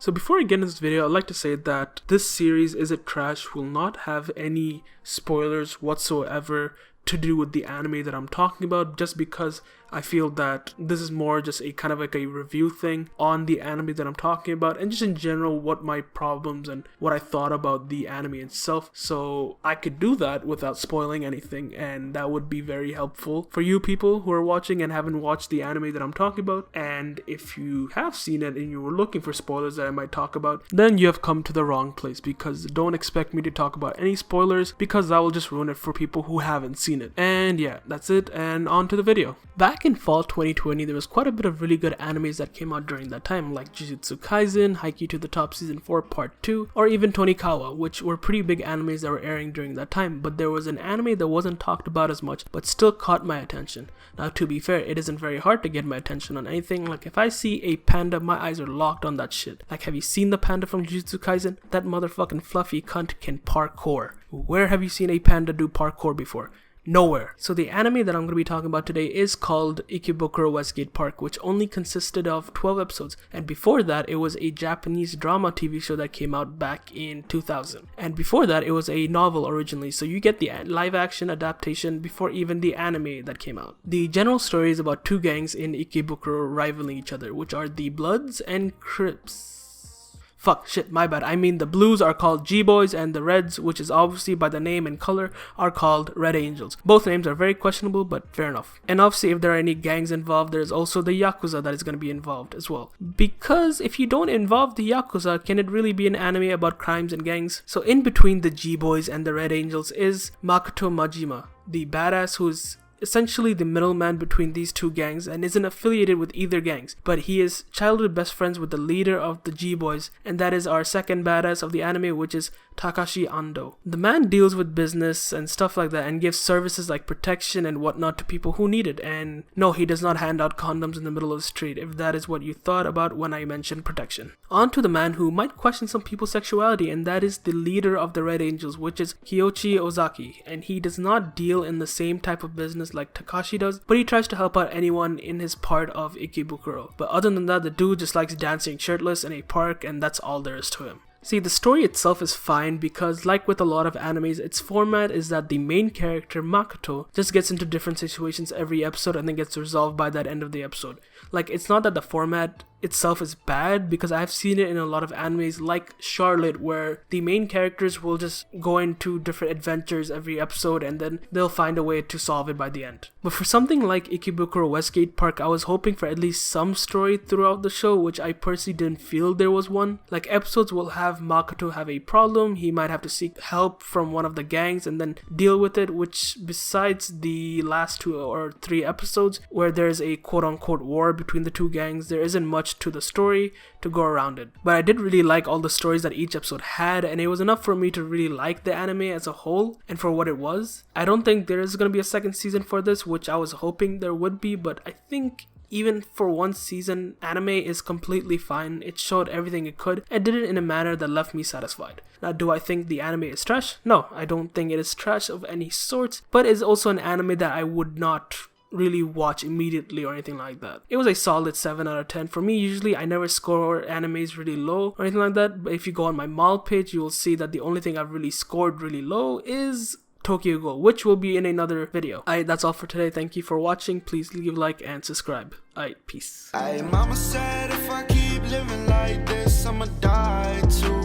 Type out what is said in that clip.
So before I get into this video, I'd like to say that this series, Is It Trash, will not have any spoilers whatsoever to do with the anime that I'm talking about, just because I feel that this is more just a kind of like a review thing on the anime that I'm talking about, and just in general what my problems and what I thought about the anime itself. So I could do that without spoiling anything, and that would be very helpful for you people who are watching and haven't watched the anime that I'm talking about. And if you have seen it and you were looking for spoilers that I might talk about, then you have come to the wrong place, because don't expect me to talk about any spoilers, because that will just ruin it for people who haven't seen it. And yeah, that's it, and on to the video. Back in fall 2020, there was quite a bit of really good animes that came out during that time, like Jujutsu Kaisen, Haikyuu to the Top Season 4 Part 2, or even Tonikawa, which were pretty big animes that were airing during that time. But there was an anime that wasn't talked about as much, but still caught my attention. Now, to be fair, it isn't very hard to get my attention on anything. Like, if I see a panda, my eyes are locked on that shit. Like, have you seen the panda from Jujutsu Kaisen? That motherfucking fluffy cunt can parkour. Where have you seen a panda do parkour before? Nowhere. So the anime that I'm going to be talking about today is called Ikebukuro Westgate Park, which only consisted of 12 episodes. And before that, it was a Japanese drama TV show that came out back in 2000. And before that, it was a novel originally. So you get the live action adaptation before even the anime that came out. The general story is about two gangs in Ikebukuro rivaling each other, which are the Bloods and Crips. Fuck, shit, my bad. I mean, the Blues are called G-Boys, and the Reds, which is obviously by the name and color, are called Red Angels. Both names are very questionable, but fair enough. And obviously, if there are any gangs involved, there's also the Yakuza that is going to be involved as well. Because if you don't involve the Yakuza, can it really be an anime about crimes and gangs? So in between the G-Boys and the Red Angels is Makoto Majima, the badass who is essentially the middleman between these two gangs and isn't affiliated with either gangs, but he is childhood best friends with the leader of the G-Boys, and that is our second badass of the anime, which is Takashi Ando. The man deals with business and stuff like that and gives services like protection and whatnot to people who need it. And no, he does not hand out condoms in the middle of the street, if that is what you thought about when I mentioned protection. On to the man who might question some people's sexuality, and that is the leader of the Red Angels, which is Kiyoshi Ozaki. And he does not deal in the same type of business like Takashi does, but he tries to help out anyone in his part of Ikebukuro. But other than that, the dude just likes dancing shirtless in a park, and that's all there is to him. See, the story itself is fine because, like with a lot of animes, its format is that the main character, Makoto, just gets into different situations every episode and then gets resolved by that end of the episode. Like, it's not that the format itself is bad, because I've seen it in a lot of animes like Charlotte, where the main characters will just go into different adventures every episode and then they'll find a way to solve it by the end. But for something like Ikebukuro Westgate Park, I was hoping for at least some story throughout the show, which I personally didn't feel there was one. Like, episodes will have Makoto have a problem, he might have to seek help from one of the gangs and then deal with it, which besides the last 2 or 3 episodes where there's a quote-unquote war between the two gangs, there isn't much to the story to go around it. But I did really like all the stories that each episode had, and it was enough for me to really like the anime as a whole and for what it was. I don't think there is going to be a second season for this, which I was hoping there would be, but I think even for one season, anime is completely fine. It showed everything it could and did it in a manner that left me satisfied. Now, do I think the anime is trash? No, I don't think it is trash of any sorts, but it's also an anime that I would not really watch immediately or anything like that. It was a solid 7 out of 10. For me, usually I never score animes really low or anything like that, but if you go on my Mal page, you will see that the only thing I've really scored really low is Tokyo Ghoul, which will be in another video. That's all for today. Thank you for watching. Please leave a like and subscribe. Peace. Mama said if I keep living like this, I'ma die too.